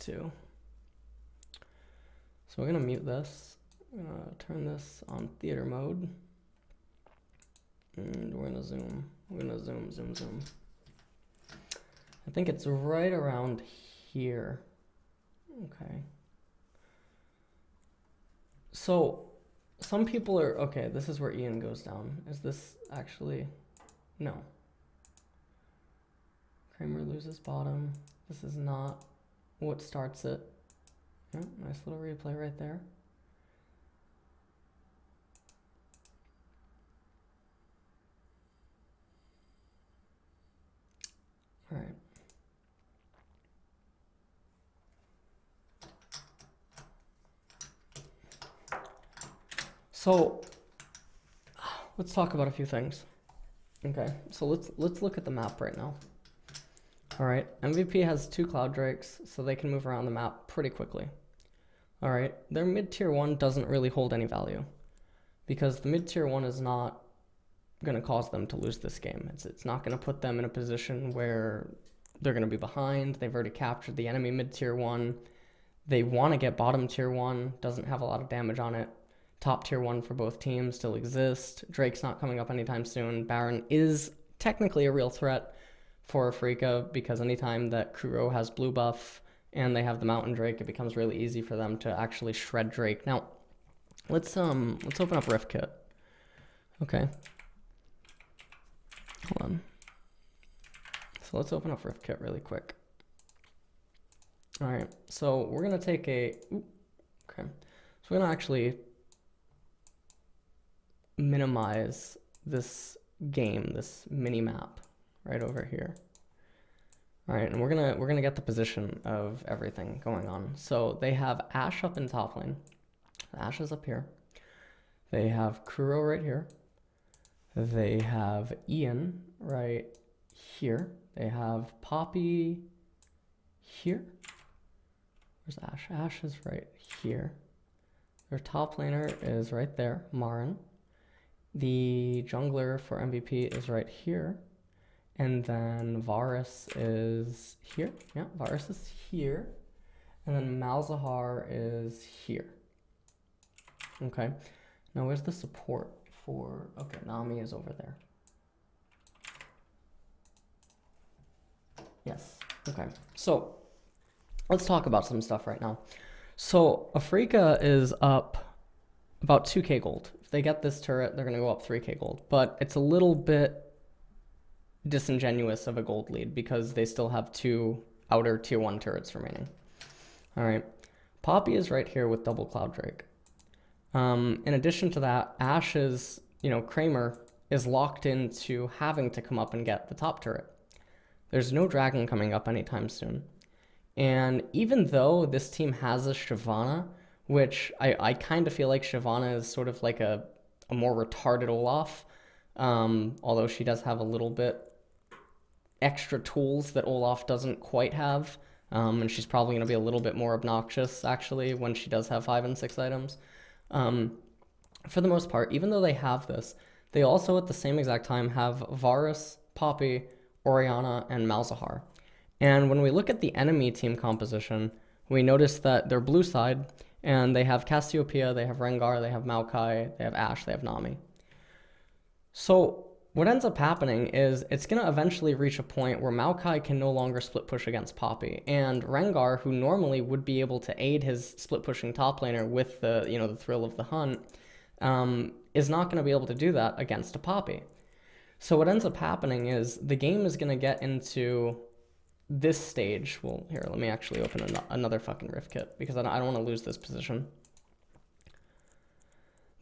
too. So we're gonna mute this. I'm gonna turn this on theater mode. And we're gonna zoom. We're gonna zoom, zoom, zoom. I think it's right around here. Okay. So some people are, okay, this is where Ian goes down. Is this actually, no. Kramer loses bottom. This is not what starts it. Yeah, nice little replay right there. All right. So let's talk about a few things. Okay, so let's look at the map right now. All right, MVP has 2 Cloud Drakes, so they can move around the map pretty quickly. All right, their mid-tier 1 doesn't really hold any value because the mid-tier 1 is not going to cause them to lose this game. It's not going to put them in a position where they're going to be behind. They've already captured the enemy mid-tier 1. They want to get bottom tier 1, doesn't have a lot of damage on it. Top tier 1 for both teams still exists. Drake's not coming up anytime soon. Baron is technically a real threat for Afreeca because anytime that Kuro has blue buff and they have the Mountain Drake, it becomes really easy for them to actually shred Drake. Now, let's open up Rift Kit. Okay. Hold on. So let's open up Rift Kit really quick. All right. So we're gonna take a. Okay. So we're gonna actually minimize this game, this mini map right over here. All right, and we're gonna get the position of everything going on. So they have Ashe up in top lane. Ashe is up here. They have Kuro right here. They have Ian right here. They have Poppy here. Where's Ashe? Ashe is right here. Their top laner is right there, Marin. The jungler for MVP is right here. And then Varus is here. Yeah, Varus is here. And then Malzahar is here. Okay. Now where's the support for... Okay, Nami is over there. Yes. Okay. So let's talk about some stuff right now. So Afreeca is up about 2k gold. If they get this turret, they're going to go up 3k gold. But it's a little bit disingenuous of a gold lead because they still have 2 outer tier 1 turrets remaining. All right. Poppy is right here with double Cloud Drake. In addition to that, Ashe's, Kramer is locked into having to come up and get the top turret. There's no dragon coming up anytime soon. And even though this team has a Shyvana, which I kind of feel like Shyvana is sort of like a more retarded Olaf, although she does have a little bit extra tools that Olaf doesn't quite have, and she's probably going to be a little bit more obnoxious, actually, when she does have 5 and 6 items. For the most part, even though they have this, they also at the same exact time have Varus, Poppy, Orianna, and Malzahar. And when we look at the enemy team composition, we notice that they're blue side, and they have Cassiopeia, they have Rengar, they have Maokai, they have Ashe, they have Nami. So what ends up happening is it's going to eventually reach a point where Maokai can no longer split push against Poppy, and Rengar, who normally would be able to aid his split pushing top laner with the the thrill of the hunt, is not going to be able to do that against a Poppy. So what ends up happening is the game is going to get into this stage. Well, here, let me actually open another fucking Rift Kit because I don't want to lose this position.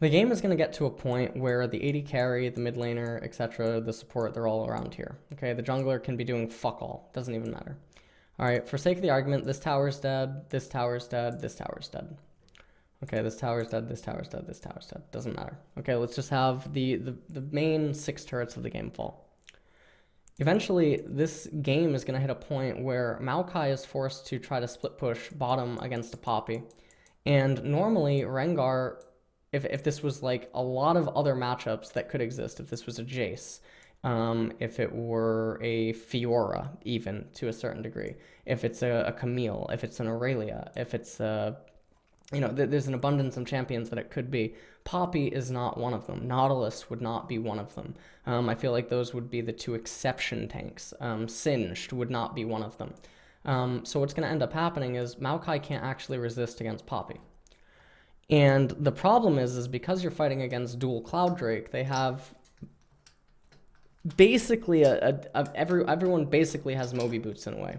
The game is going to get to a point where the AD carry, the mid laner, etc., the support, they're all around here. Okay, the jungler can be doing fuck all. Doesn't even matter. All right, for sake of the argument, this tower's dead, this tower's dead, this tower's dead. Okay, this tower's dead, this tower's dead, this tower's dead. Doesn't matter. Okay, let's just have the main 6 turrets of the game fall. Eventually, this game is going to hit a point where Maokai is forced to try to split push bottom against a Poppy. And normally, Rengar, if this was like a lot of other matchups that could exist, if this was a Jace, if it were a Fiora, even to a certain degree, if it's a Camille, if it's an Aurelia, if it's a, there's an abundance of champions that it could be. Poppy is not one of them. Nautilus would not be one of them. I feel like those would be the two exception tanks. Singed would not be one of them. So what's going to end up happening is Maokai can't actually resist against Poppy. And the problem is because you're fighting against dual Cloud Drake, they have basically everyone basically has Moby Boots in a way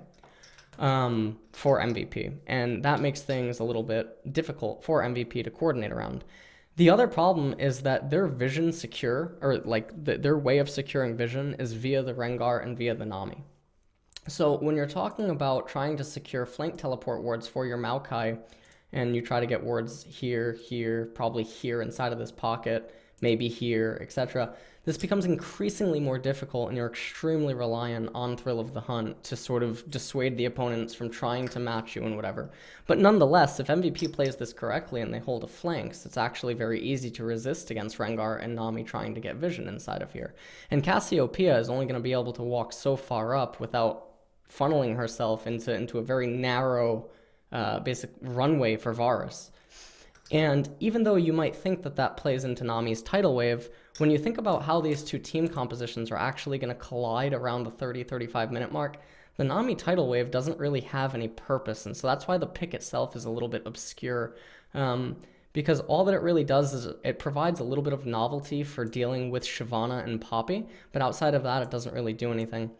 for MVP. And that makes things a little bit difficult for MVP to coordinate around. The other problem is that their vision secure, or like their way of securing vision is via the Rengar and via the Nami. So when you're talking about trying to secure flank teleport wards for your Maokai, and you try to get wards here, probably here inside of this pocket, maybe here, etc., this becomes increasingly more difficult, and you're extremely reliant on Thrill of the Hunt to sort of dissuade the opponents from trying to match you and whatever. But nonetheless, if MVP plays this correctly and they hold a flanks, it's actually very easy to resist against Rengar and Nami trying to get vision inside of here. And Cassiopeia is only going to be able to walk so far up without funneling herself into a very narrow basic runway for Varus. And even though you might think that that plays into Nami's tidal wave, when you think about how these two team compositions are actually going to collide around the 30-35 minute mark, the Nami tidal wave doesn't really have any purpose. And so that's why the pick itself is a little bit obscure, because all that it really does is it provides a little bit of novelty for dealing with Shyvana and Poppy, but outside of that, it doesn't really do anything.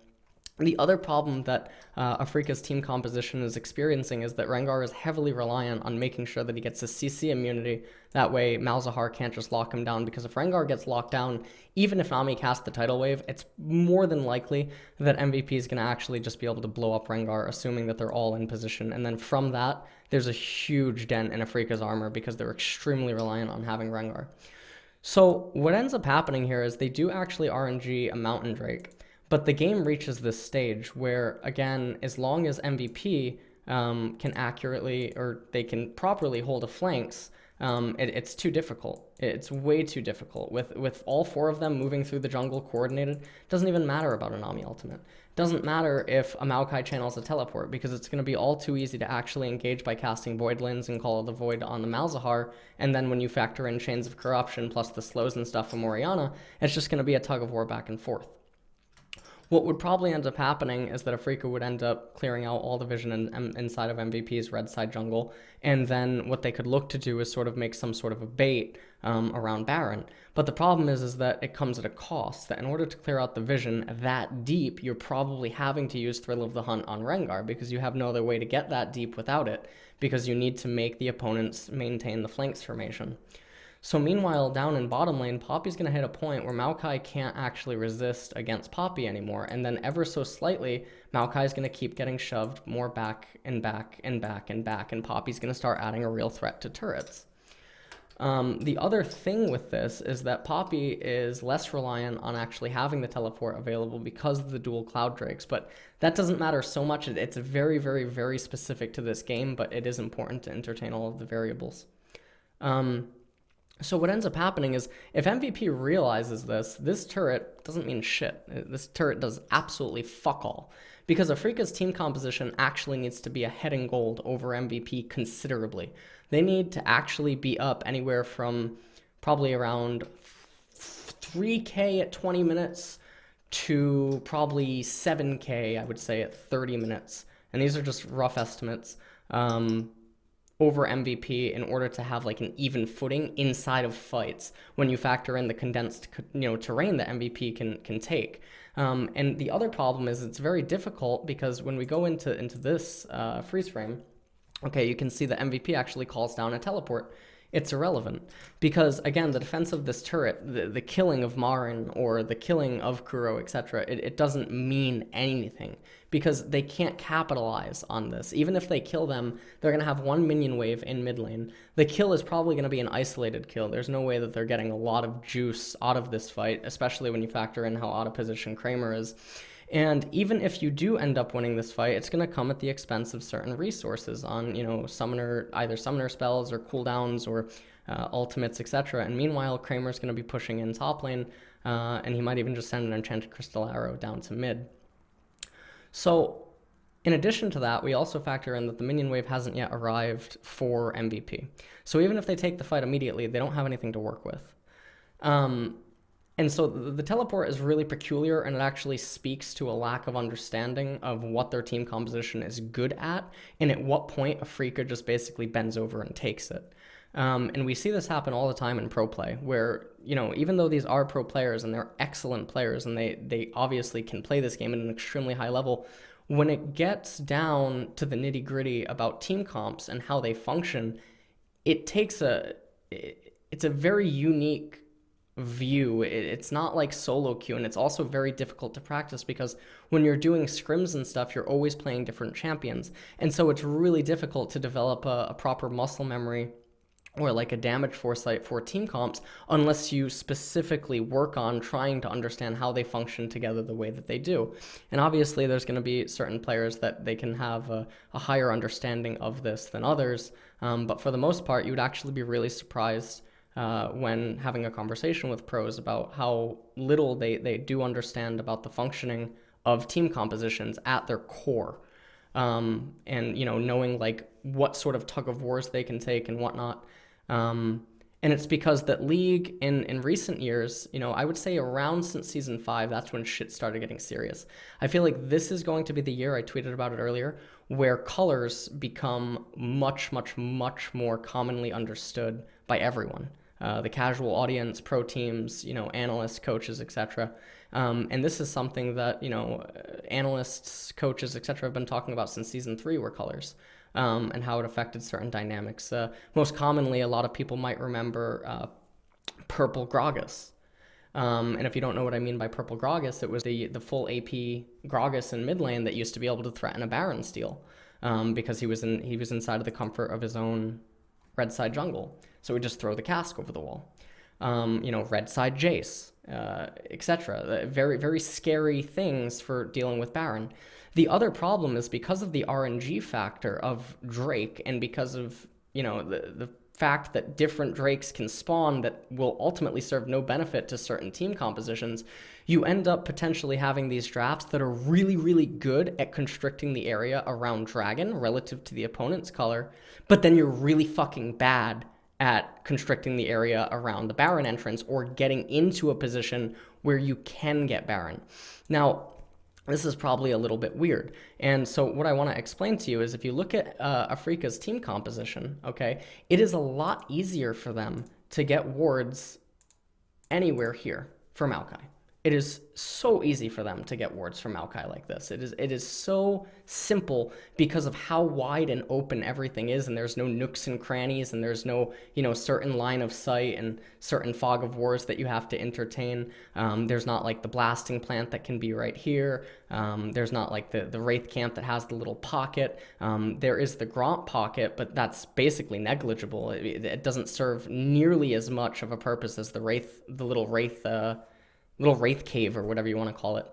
The other problem that Afreeca's team composition is experiencing is that Rengar is heavily reliant on making sure that he gets a CC immunity. That way, Malzahar can't just lock him down, because if Rengar gets locked down, even if Nami casts the tidal wave, it's more than likely that MVP is going to actually just be able to blow up Rengar, assuming that they're all in position. And then from that, there's a huge dent in Afreeca's armor because they're extremely reliant on having Rengar. So what ends up happening here is they do actually RNG a Mountain Drake. But the game reaches this stage where, again, as long as MVP can accurately, or they can properly hold a flanks, it's too difficult. It's way too difficult. With all four of them moving through the jungle coordinated, it doesn't even matter about a Nami ultimate. It doesn't matter if a Maokai channels a teleport, because it's going to be all too easy to actually engage by casting Voidlands and Call of the Void on the Malzahar, and then when you factor in Chains of Corruption plus the slows and stuff from Orianna, it's just going to be a tug of war back and forth. What would probably end up happening is that Afreeca would end up clearing out all the vision inside of MVP's red side jungle, and then what they could look to do is sort of make some sort of a bait around Baron. But the problem is that it comes at a cost, that in order to clear out the vision that deep, you're probably having to use Thrill of the Hunt on Rengar, because you have no other way to get that deep without it, because you need to make the opponents maintain the flanks formation. So meanwhile, down in bottom lane, Poppy's going to hit a point where Maokai can't actually resist against Poppy anymore, and then ever so slightly, Maokai's going to keep getting shoved more back and back and back and back, and Poppy's going to start adding a real threat to turrets. The other thing with this is that Poppy is less reliant on actually having the teleport available because of the dual Cloud Drakes, but that doesn't matter so much. It's very, very, very specific to this game, but it is important to entertain all of the variables. So what ends up happening is, if MVP realizes this turret doesn't mean shit. This turret does absolutely fuck all. Because Afreeca's team composition actually needs to be ahead in gold over MVP considerably. They need to actually be up anywhere from probably around 3k at 20 minutes to probably 7k, I would say, at 30 minutes. And these are just rough estimates. Over MVP in order to have like an even footing inside of fights when you factor in the condensed terrain that MVP can take. And the other problem is it's very difficult, because when we go into this freeze frame, okay, you can see that MVP actually calls down a teleport. It's irrelevant, because again, the defense of this turret, the killing of Marin or the killing of Kuro, etc., it doesn't mean anything, because they can't capitalize on this. Even if they kill them, they're going to have one minion wave in mid lane. The kill is probably going to be an isolated kill. There's no way that they're getting a lot of juice out of this fight, especially when you factor in how out of position Kramer is. And even if you do end up winning this fight, it's going to come at the expense of certain resources on, either summoner spells or cooldowns or ultimates, etc. And meanwhile, Kramer's going to be pushing in top lane, and he might even just send an enchanted crystal arrow down to mid. So in addition to that, we also factor in that the minion wave hasn't yet arrived for MVP. So even if they take the fight immediately, they don't have anything to work with. And so the teleport is really peculiar, and it actually speaks to a lack of understanding of what their team composition is good at, and at what point Afreeca just basically bends over and takes it. And we see this happen all the time in pro play, where, even though these are pro players and they're excellent players and they obviously can play this game at an extremely high level, when it gets down to the nitty gritty about team comps and how they function, it's a very unique view. It's not like solo queue, and it's also very difficult to practice because when you're doing scrims and stuff, you're always playing different champions, and so it's really difficult to develop a proper muscle memory or like a damage foresight for team comps unless you specifically work on trying to understand how they function together the way that they do. And obviously there's going to be certain players that they can have a higher understanding of this than others, but for the most part you would actually be really surprised when having a conversation with pros about how little they do understand about the functioning of team compositions at their core. And, knowing like what sort of tug of wars they can take and whatnot. And it's because that League in recent years, I would say around since Season 5, that's when shit started getting serious. I feel like this is going to be the year, I tweeted about it earlier, where colors become much, much, much more commonly understood by everyone. The casual audience, pro teams, analysts, coaches, etc. And this is something that, analysts, coaches, etc. have been talking about since Season 3 were colors, and how it affected certain dynamics. Most commonly, a lot of people might remember Purple Gragas. And if you don't know what I mean by Purple Gragas, it was the full AP Gragas in mid lane that used to be able to threaten a Baron steal, because he was inside of the comfort of his own red side jungle. So we just throw the cask over the wall. Red side Jace, etc. Very, very scary things for dealing with Baron. The other problem is because of the RNG factor of Drake, and because of, the fact that different Drakes can spawn that will ultimately serve no benefit to certain team compositions, you end up potentially having these drafts that are really, really good at constricting the area around Dragon relative to the opponent's color, but then you're really fucking bad at constricting the area around the Baron entrance or getting into a position where you can get Baron. Now, this is probably a little bit weird. And so what I want to explain to you is if you look at Afreeca's team composition, okay, it is a lot easier for them to get wards anywhere here for Maokai. It is so easy for them to get wards from Maokai like this. It is so simple because of how wide and open everything is, and there's no nooks and crannies, and there's no, certain line of sight and certain fog of wars that you have to entertain. There's not like the blasting plant that can be right here. There's not like the Wraith camp that has the little pocket. There is the Gromp pocket, but that's basically negligible. It doesn't serve nearly as much of a purpose as the little Wraith cave or whatever you want to call it.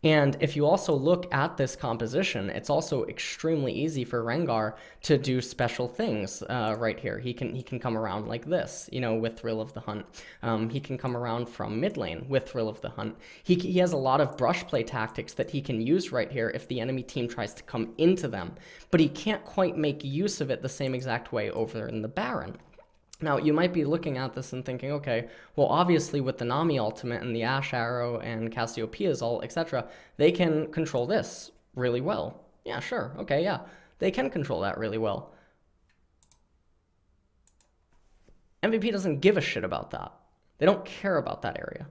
And if you also look at this composition, it's also extremely easy for Rengar to do special things right here. He can come around like this, with Thrill of the Hunt. He can come around from mid lane with Thrill of the Hunt. He has a lot of brush play tactics that he can use right here if the enemy team tries to come into them, but he can't quite make use of it the same exact way over in the Baron. Now, you might be looking at this and thinking, okay, well, obviously with the Nami ultimate and the Ash Arrow and Cassiopeia's ult, etc., they can control this really well. Yeah, sure. Okay, yeah. They can control that really well. MVP doesn't give a shit about that. They don't care about that area.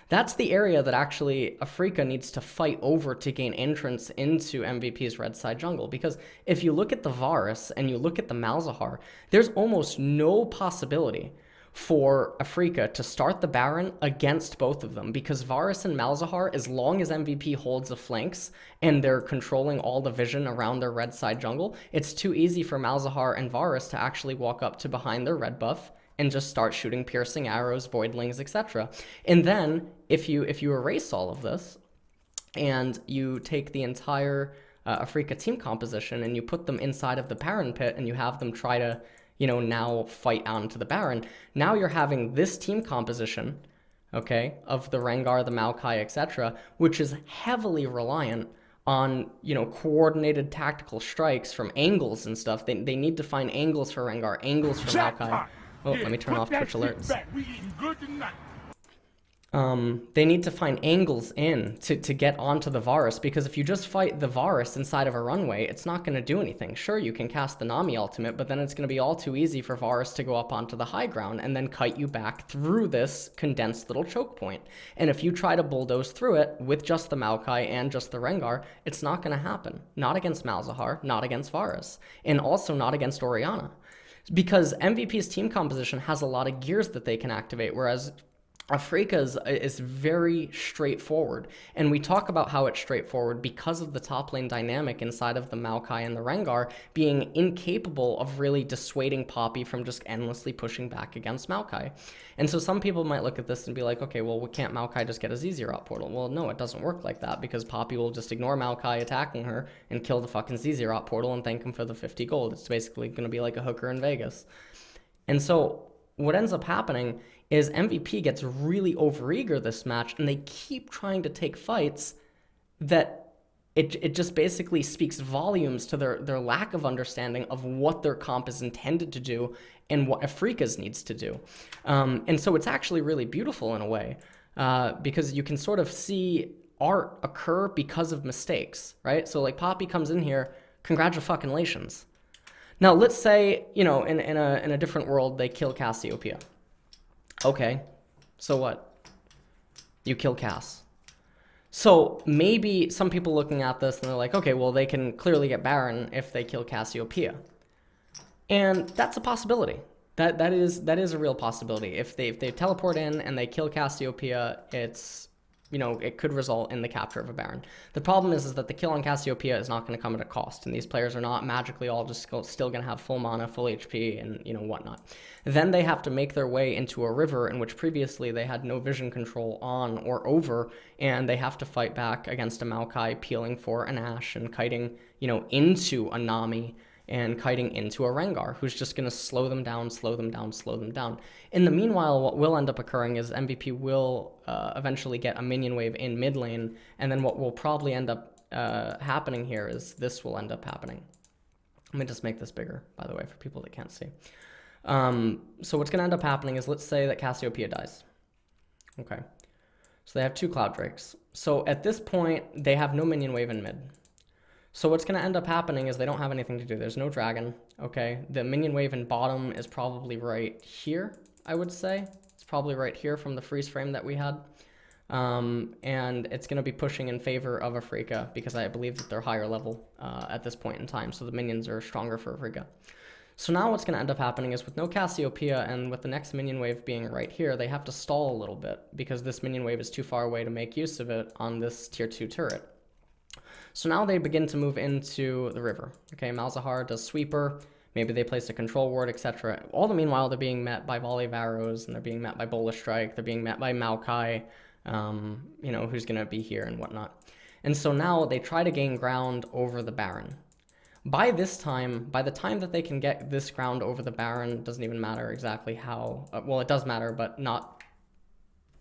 That's the area that actually Afreeca needs to fight over to gain entrance into MVP's red side jungle. Because if you look at the Varus and you look at the Malzahar, there's almost no possibility for Afreeca to start the Baron against both of them. Because Varus and Malzahar, as long as MVP holds the flanks and they're controlling all the vision around their red side jungle, it's too easy for Malzahar and Varus to actually walk up to behind their red buff and just start shooting piercing arrows, voidlings, etc. And then, if you erase all of this, and you take the entire Afreeca team composition and you put them inside of the Baron pit, and you have them try to, now fight onto the Baron, now you're having this team composition okay, of the Rengar, the Maokai, etc., which is heavily reliant on, you know, coordinated tactical strikes from angles and stuff. They need to find angles for Rengar, angles for Maokai. Oh, let me turn off Twitch alerts. They need to find angles in to get onto the Varus, because if you just fight the Varus inside of a runway, it's not going to do anything. Sure, you can cast the Nami ultimate, but then it's going to be all too easy for Varus to go up onto the high ground and then kite you back through this condensed little choke point. And if you try to bulldoze through it with just the Maokai and just the Rengar, it's not going to happen. Not against Malzahar, not against Varus, and also not against Orianna. Because MVP's team composition has a lot of gears that they can activate, whereas Afreeca is very straightforward, and we talk about how it's straightforward because of the top lane dynamic inside of the Maokai and the Rengar being incapable of really dissuading Poppy from just endlessly pushing back against Maokai. And so some people might look at this and be like, okay, well, can't Maokai just get a Z0 portal? Well, no, it doesn't work like that, because Poppy will just ignore Maokai attacking her and kill the fucking Z0 portal and thank him for the 50 gold. It's basically going to be like a hooker in Vegas. And so what ends up happening is MVP gets really overeager this match, and they keep trying to take fights that it just basically speaks volumes to their lack of understanding of what their comp is intended to do and what Afreeca's needs to do. And so it's actually really beautiful in a way, because you can sort of see art occur because of mistakes, right? So like Poppy comes in here, congratulations. Now let's say, you know, in a different world, they kill Cassiopeia. Okay, so what? You kill Cass. So maybe some people looking at this and they're like, okay, well, they can clearly get Baron if they kill Cassiopeia. And that's a possibility. That is a real possibility. If they teleport in and they kill Cassiopeia, it's, you know, it could result in the capture of a Baron. The problem is that the kill on Cassiopeia is not going to come at a cost, and these players are not magically all just still going to have full mana, full HP, and, you know, whatnot. Then they have to make their way into a river in which previously they had no vision control on or over, and they have to fight back against a Maokai peeling for an Ashe and kiting, you know, into a Nami and kiting into a Rengar, who's just going to slow them down. In the meanwhile, what will end up occurring is MVP will eventually get a minion wave in mid lane, and then what will probably end up happening here is this will end up happening. Let me just make this bigger, by the way, for people that can't see. So what's going to end up happening is, let's say that Cassiopeia dies. Okay. So they have 2 Cloud Drakes. So at this point, they have no minion wave in mid. So what's going to end up happening is they don't have anything to do. There's no dragon, okay? The minion wave in bottom is probably right here, I would say. It's probably right here from the freeze frame that we had. And it's going to be pushing in favor of Afreeca, because I believe that they're higher level at this point in time, so the minions are stronger for Afreeca. So now what's going to end up happening is, with no Cassiopeia and with the next minion wave being right here, they have to stall a little bit, because this minion wave is too far away to make use of it on this tier 2 turret. So now they begin to move into the river. Okay, Malzahar does sweeper, maybe they place a control ward, etc. All the meanwhile, they're being met by volley Varus, and they're being met by Bola Strike, they're being met by Maokai, you know, who's going to be here and whatnot. And so now they try to gain ground over the Baron. By this time, by the time that they can get this ground over the Baron, doesn't even matter exactly how, well, it does matter, but not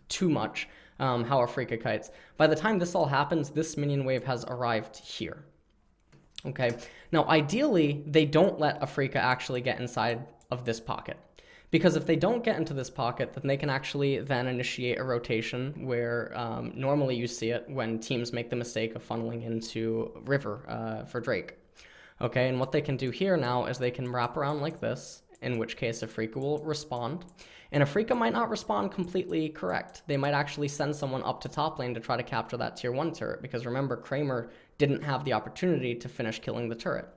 too much. How Afreeca kites. By the time this all happens, this minion wave has arrived here. Okay, now ideally, they don't let Afreeca actually get inside of this pocket. Because if they don't get into this pocket, then they can actually then initiate a rotation where normally you see it when teams make the mistake of funneling into river for Drake. Okay, and what they can do here now is they can wrap around like this, in which case Afreeca will respond. And Afreeca might not respond completely correct. They might actually send someone up to top lane to try to capture that tier 1 turret, because remember, Kramer didn't have the opportunity to finish killing the turret.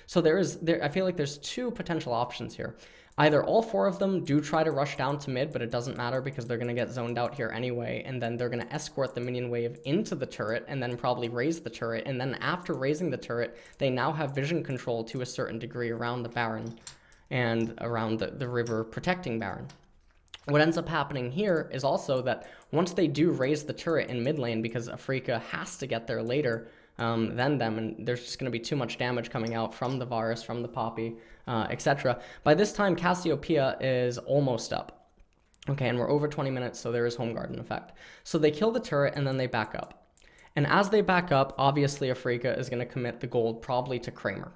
So I feel like there's 2 potential options here. Either all 4 of them do try to rush down to mid, but it doesn't matter because they're going to get zoned out here anyway, and then they're going to escort the minion wave into the turret and then probably raise the turret, and then after raising the turret, they now have vision control to a certain degree around the Baron and around the river protecting Baron. What ends up happening here is also that once they do raise the turret in mid lane, because Afreeca has to get there later than them, and there's just going to be too much damage coming out from the Varus, from the Poppy, etc. By this time, Cassiopeia is almost up. Okay, and we're over 20 minutes, so there is home guard in effect. So they kill the turret, and then they back up. And as they back up, obviously Afreeca is going to commit the gold probably to Kramer.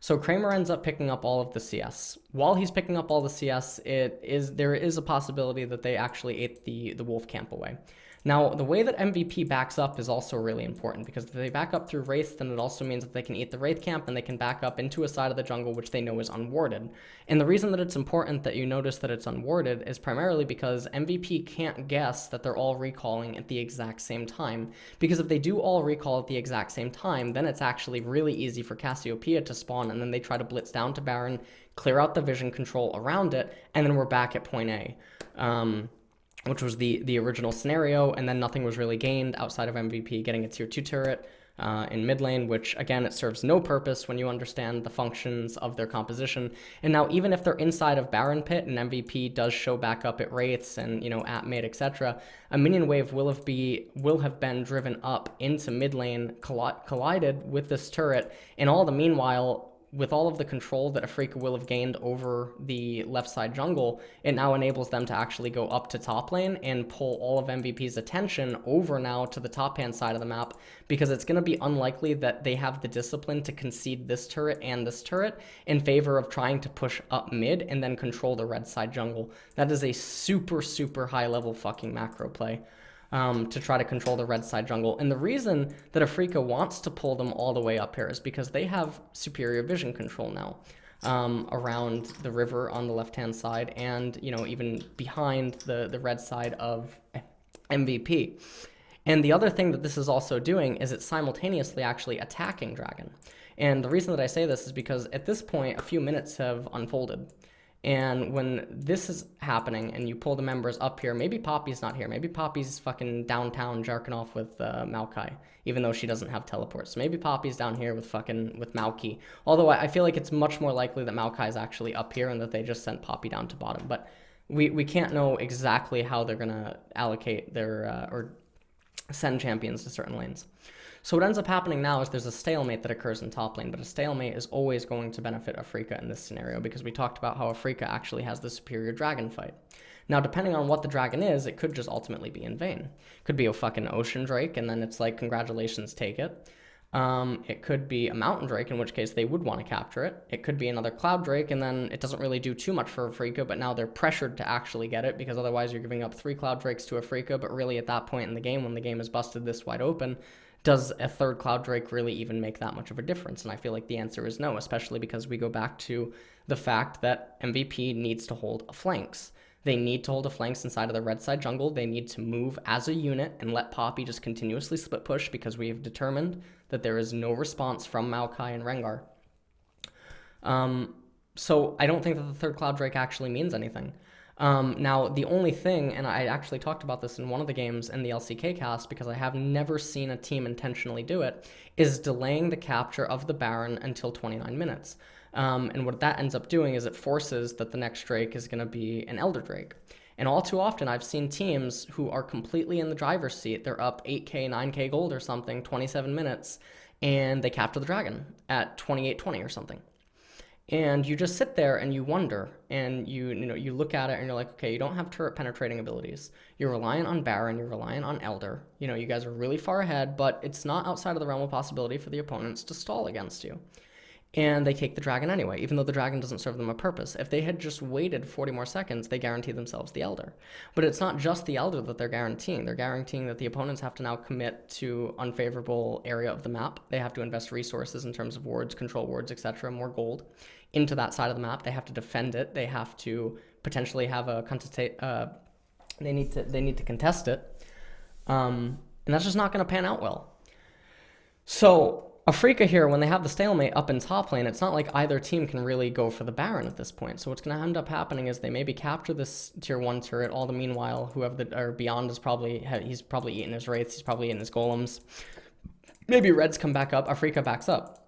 So Kramer ends up picking up all of the CS. While he's picking up all the CS, there is a possibility that they actually ate the wolf camp away. Now, the way that MVP backs up is also really important, because if they back up through Wraith, then it also means that they can eat the Wraith camp and they can back up into a side of the jungle which they know is unwarded. And the reason that it's important that you notice that it's unwarded is primarily because MVP can't guess that they're all recalling at the exact same time. Because if they do all recall at the exact same time, then it's actually really easy for Cassiopeia to spawn, and then they try to blitz down to Baron, clear out the vision control around it, and then we're back at point A. Which was the original scenario, and then nothing was really gained outside of MVP getting a tier 2 turret in mid lane, which again, it serves no purpose when you understand the functions of their composition. And now even if they're inside of Baron Pit and MVP does show back up at Wraiths and, you know, at mid, etc., a minion wave will have been driven up into mid lane, collided with this turret, and all the meanwhile, with all of the control that Afreeca will have gained over the left side jungle, it now enables them to actually go up to top lane and pull all of MVP's attention over now to the top hand side of the map, because it's going to be unlikely that they have the discipline to concede this turret and this turret in favor of trying to push up mid and then control the red side jungle. That is a super, super high level fucking macro play. To try to control the red side jungle. And the reason that Afreeca wants to pull them all the way up here is because they have superior vision control now around the river on the left-hand side, and, you know, even behind the red side of MVP. And the other thing that this is also doing is it's simultaneously actually attacking Dragon. And the reason that I say this is because at this point, a few minutes have unfolded. And when this is happening and you pull the members up here, maybe Poppy's not here. Maybe Poppy's fucking downtown jarking off with Maokai, even though she doesn't have teleports. So maybe Poppy's down here with Maoki. Although I feel like it's much more likely that Maokai is actually up here and that they just sent Poppy down to bottom. But we can't know exactly how they're going to allocate their or send champions to certain lanes. So what ends up happening now is there's a stalemate that occurs in top lane, but a stalemate is always going to benefit Afreeca in this scenario, because we talked about how Afreeca actually has the superior dragon fight. Now, depending on what the dragon is, it could just ultimately be in vain. It could be a fucking ocean drake, and then it's like, congratulations, take it. It could be a mountain drake, in which case they would want to capture it. It could be another cloud drake, and then it doesn't really do too much for Afreeca, but now they're pressured to actually get it, because otherwise you're giving up 3 cloud drakes to Afreeca, but really at that point in the game, when the game is busted this wide open, does a third cloud drake really even make that much of a difference? And I feel like the answer is no, especially because we go back to the fact that MVP needs to hold a flanks. They need to hold a flanks inside of the red side jungle. They need to move as a unit and let Poppy just continuously split push, because we have determined that there is no response from Maokai and Rengar. So I don't think that the third cloud drake actually means anything. Now, the only thing, and I actually talked about this in one of the games in the LCK cast, because I have never seen a team intentionally do it, is delaying the capture of the Baron until 29 minutes. And what that ends up doing is it forces that the next Drake is going to be an Elder Drake. And all too often, I've seen teams who are completely in the driver's seat. They're up 8k, 9k gold or something, 27 minutes, and they capture the dragon at 28-20 or something. And you just sit there and you wonder, and you look at it and you're like, okay, you don't have turret penetrating abilities. You're reliant on Baron, you're reliant on Elder. You know, you guys are really far ahead, but it's not outside of the realm of possibility for the opponents to stall against you. And they take the dragon anyway, even though the dragon doesn't serve them a purpose. If they had just waited 40 more seconds, they guarantee themselves the Elder. But it's not just the Elder that they're guaranteeing. They're guaranteeing that the opponents have to now commit to unfavorable area of the map. They have to invest resources in terms of wards, control wards, etc., more gold into that side of the map. They have to defend it. They have to potentially have a they need to contest it. And that's just not going to pan out well. So Afreeca here, when they have the stalemate up in top lane, it's not like either team can really go for the Baron at this point. So what's going to end up happening is they maybe capture this tier 1 turret, all the meanwhile, Beyond is he's probably eating his Wraiths, he's probably eating his Golems. Maybe Reds come back up, Afreeca backs up.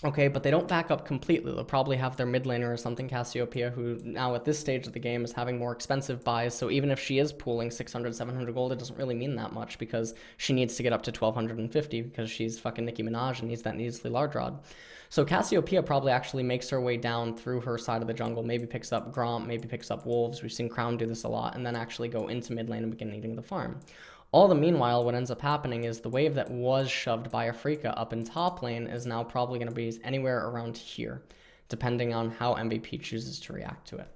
Okay, but they don't back up completely. They'll probably have their mid laner or something, Cassiopeia, who now at this stage of the game is having more expensive buys. So even if she is pooling 600, 700 gold, it doesn't really mean that much, because she needs to get up to 1250 because she's fucking Nicki Minaj and needs that needlessly large rod. So Cassiopeia probably actually makes her way down through her side of the jungle, maybe picks up Gromp, maybe picks up Wolves. We've seen Crown do this a lot, and then actually go into mid lane and begin eating the farm. All the meanwhile, what ends up happening is the wave that was shoved by Afreeca up in top lane is now probably going to be anywhere around here, depending on how MVP chooses to react to it.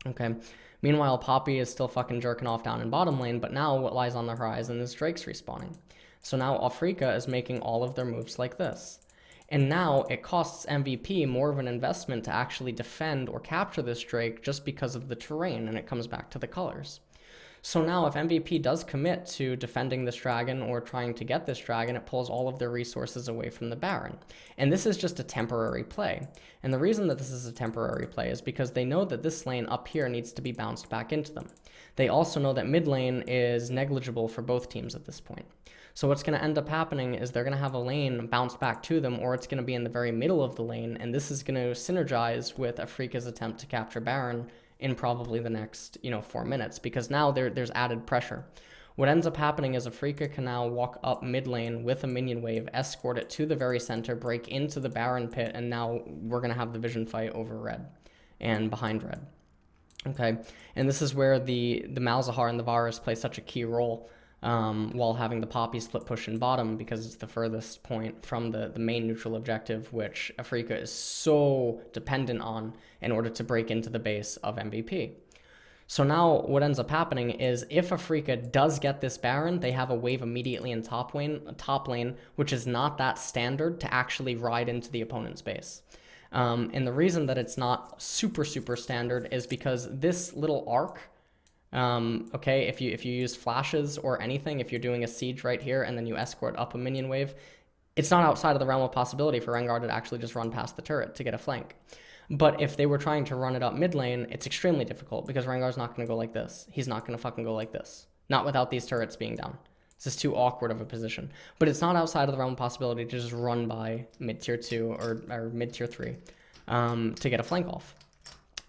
Okay. Meanwhile, Poppy is still fucking jerking off down in bottom lane, but now what lies on the horizon is Drake's respawning. So now Afreeca is making all of their moves like this. And now it costs MVP more of an investment to actually defend or capture this Drake just because of the terrain, and it comes back to the colors. So now if MVP does commit to defending this dragon or trying to get this dragon, it pulls all of their resources away from the Baron. And this is just a temporary play. And the reason that this is a temporary play is because they know that this lane up here needs to be bounced back into them. They also know that mid lane is negligible for both teams at this point. So what's going to end up happening is they're going to have a lane bounced back to them, or it's going to be in the very middle of the lane, and this is going to synergize with Afreeca's attempt to capture Baron in probably the next, 4 minutes, because now there's added pressure. What ends up happening is Afreeca can now walk up mid lane with a minion wave, escort it to the very center, break into the Baron pit, and now we're going to have the vision fight over red and behind red. Okay, and this is where the Malzahar and the Varus play such a key role, while having the Poppy split push in bottom, because it's the furthest point from the main neutral objective, which Afreeca is so dependent on in order to break into the base of MVP. So now what ends up happening is if Afreeca does get this Baron, they have a wave immediately in top lane, which is not that standard to actually ride into the opponent's base. And the reason that it's not super standard is because this little arc, okay, if you use flashes or anything, if you're doing a siege right here and then you escort up a minion wave, it's not outside of the realm of possibility for Rengar to actually just run past the turret to get a flank. But if they were trying to run it up mid lane, it's extremely difficult because Rengar's not going to go like this. He's not going to fucking go like this. Not without these turrets being down. It's just too awkward of a position. But it's not outside of the realm of possibility to just run by mid tier 2 or mid tier 3 to get a flank off.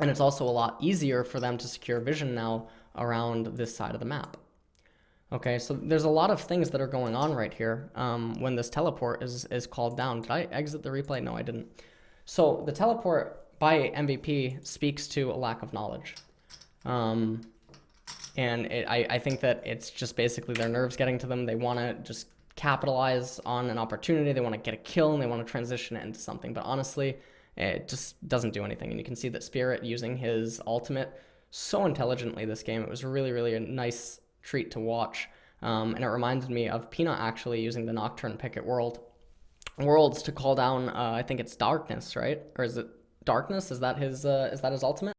And it's also a lot easier for them to secure vision now around this side of the map. Okay, so there's a lot of things that are going on right here when this teleport is called down. Did I exit the replay? No, I didn't. So the teleport by MVP speaks to a lack of knowledge. And I think that it's just basically their nerves getting to them. They want to just capitalize on an opportunity. They want to get a kill, and they want to transition it into something. But honestly, it just doesn't do anything. And you can see that Spirit using his ultimate so intelligently this game. It was really a nice treat to watch. And it reminded me of Peanut actually using the Nocturne pick at Worlds to call down, I think it's Darkness, right? Or is it Darkness? Is that his ultimate?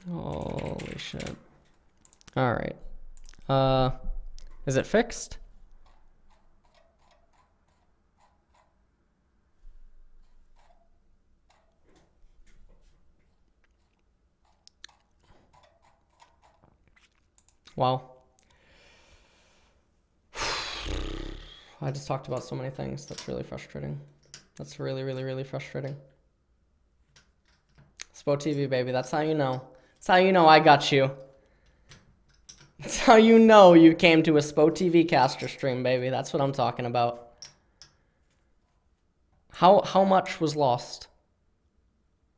Holy shit. All right. Is it fixed? Wow. I just talked about so many things. That's really frustrating. That's really, really, really frustrating. Spo TV, baby. That's how you know. That's how you know I got you. That's how you know you came to a Spo TV caster stream, baby. That's what I'm talking about. How much was lost?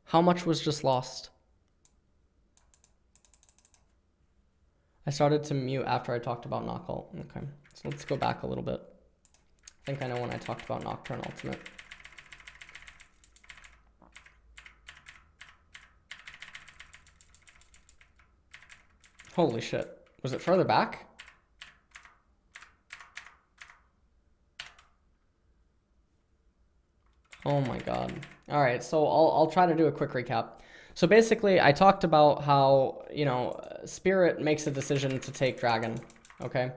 How much was just lost? I started to mute after I talked about Knockout. Okay, so let's go back a little bit. I think I know when I talked about Nocturne Ultimate. Holy shit. Was it further back? Oh my god. All right, so I'll try to do a quick recap. So basically, I talked about how, you know, Spirit makes a decision to take Dragon, okay?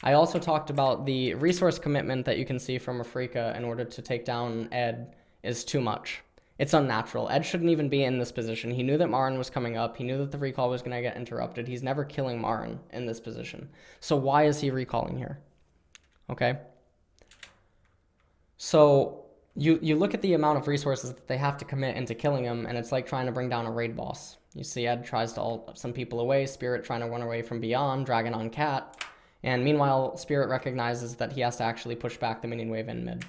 I also talked about the resource commitment that you can see from Afreeca in order to take down Ed is too much. It's unnatural. Ed shouldn't even be in this position. He knew that Marin was coming up. He knew that the recall was going to get interrupted. He's never killing Marin in this position. So why is he recalling here? Okay? So you look at the amount of resources that they have to commit into killing him, and it's like trying to bring down a raid boss. You see Ed tries to ult some people away, Spirit trying to run away from Beyond, Dragon on Cat, and meanwhile, Spirit recognizes that he has to actually push back the minion wave in mid.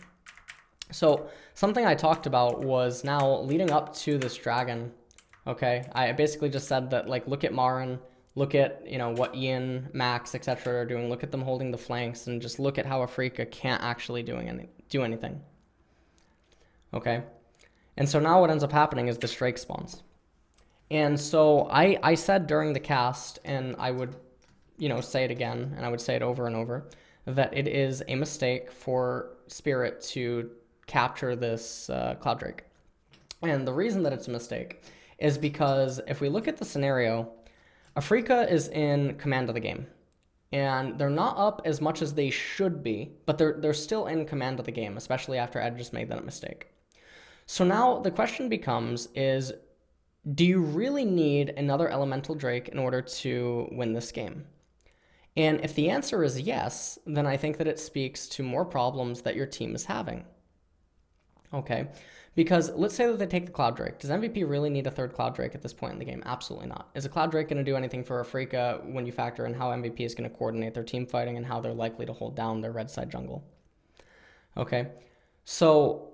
So something I talked about was now leading up to this Dragon, okay? I basically just said that, like, look at Marin, look at, you know, what Ian, Max, etc. are doing, look at them holding the flanks, and just look at how Afreeca can't actually do anything. Okay? And so now what ends up happening is this Drake spawns. And so I said during the cast, and I would, you know, say it again, and I would say it over and over, that it is a mistake for Spirit to capture this Cloud Drake. And the reason that it's a mistake is because if we look at the scenario, Afreeca is in command of the game. And they're not up as much as they should be, but they're still in command of the game, especially after Ed just made that mistake. So now the question becomes is, do you really need another Elemental Drake in order to win this game? And if the answer is yes, then I think that it speaks to more problems that your team is having. Okay, because let's say that they take the Cloud Drake. Does MVP really need a third Cloud Drake at this point in the game? Absolutely not. Is a Cloud Drake going to do anything for Afreeca when you factor in how MVP is going to coordinate their team fighting and how they're likely to hold down their red side jungle? Okay, so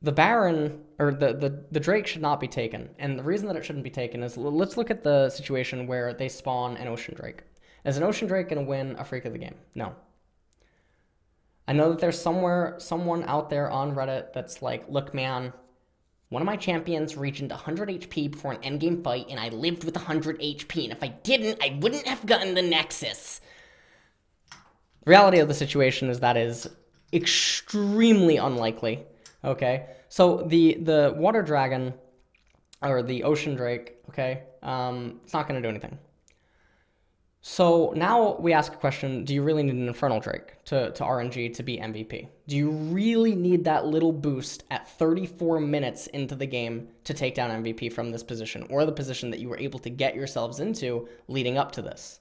the Baron, or the Drake should not be taken. And the reason that it shouldn't be taken is, let's look at the situation where they spawn an Ocean Drake. Is an Ocean Drake going to win Afreeca the game? No. I know that there's someone out there on Reddit that's like, look, man, one of my champions reached 100 HP before an endgame fight, and I lived with 100 HP, and if I didn't, I wouldn't have gotten the Nexus. The reality of the situation is that is extremely unlikely, okay? So the Water Dragon, or the Ocean Drake, okay, it's not going to do anything. So now we ask a question, do you really need an Infernal Drake to RNG to be MVP? Do you really need that little boost at 34 minutes into the game to take down MVP from this position, or the position that you were able to get yourselves into leading up to this?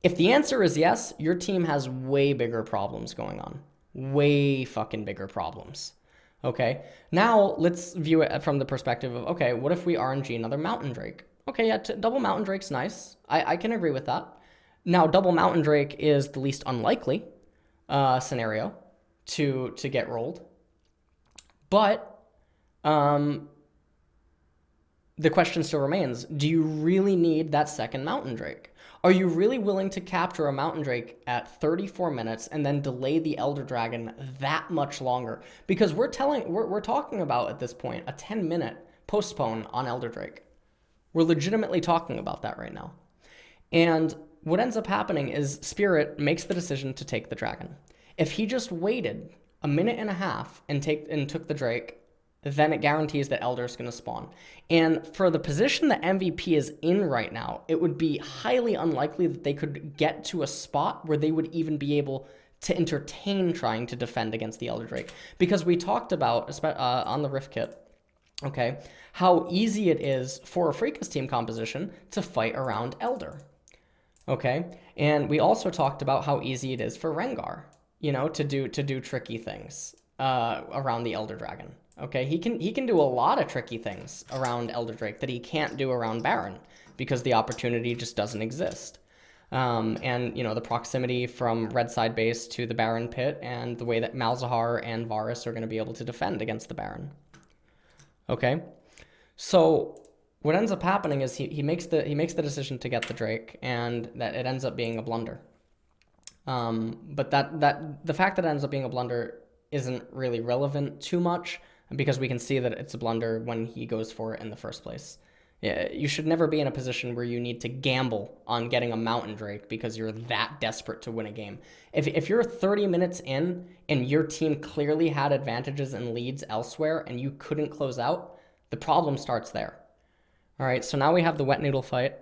If the answer is yes, your team has way bigger problems going on. Way fucking bigger problems. Okay, now let's view it from the perspective of, okay, what if we RNG another Mountain Drake? Okay, yeah, double Mountain Drake's nice. I can agree with that. Now, double Mountain Drake is the least unlikely scenario to get rolled. But the question still remains, do you really need that second Mountain Drake? Are you really willing to capture a Mountain Drake at 34 minutes and then delay the Elder Dragon that much longer? Because we're talking about, at this point, a 10-minute postpone on Elder Drake. We're legitimately talking about that right now. And what ends up happening is Spirit makes the decision to take the Dragon. If he just waited a minute and a half and took the Drake, then it guarantees that Elder is going to spawn. And for the position that MVP is in right now, it would be highly unlikely that they could get to a spot where they would even be able to entertain trying to defend against the Elder Drake. Because we talked about, on the Rift Kit, okay, how easy it is for Afreeca's team composition to fight around Elder. Okay, and we also talked about how easy it is for Rengar, you know, to do tricky things around the Elder Dragon. Okay, he can do a lot of tricky things around Elder Drake that he can't do around Baron because the opportunity just doesn't exist. And, you know, the proximity from red side base to the Baron pit and the way that Malzahar and Varus are going to be able to defend against the Baron. Okay, so what ends up happening is he makes the decision to get the Drake, and that it ends up being a blunder. But the fact that it ends up being a blunder isn't really relevant too much, because we can see that it's a blunder when he goes for it in the first place. Yeah, you should never be in a position where you need to gamble on getting a Mountain Drake because you're that desperate to win a game. If you're 30 minutes in and your team clearly had advantages and leads elsewhere and you couldn't close out, the problem starts there. All right, so now we have the wet noodle fight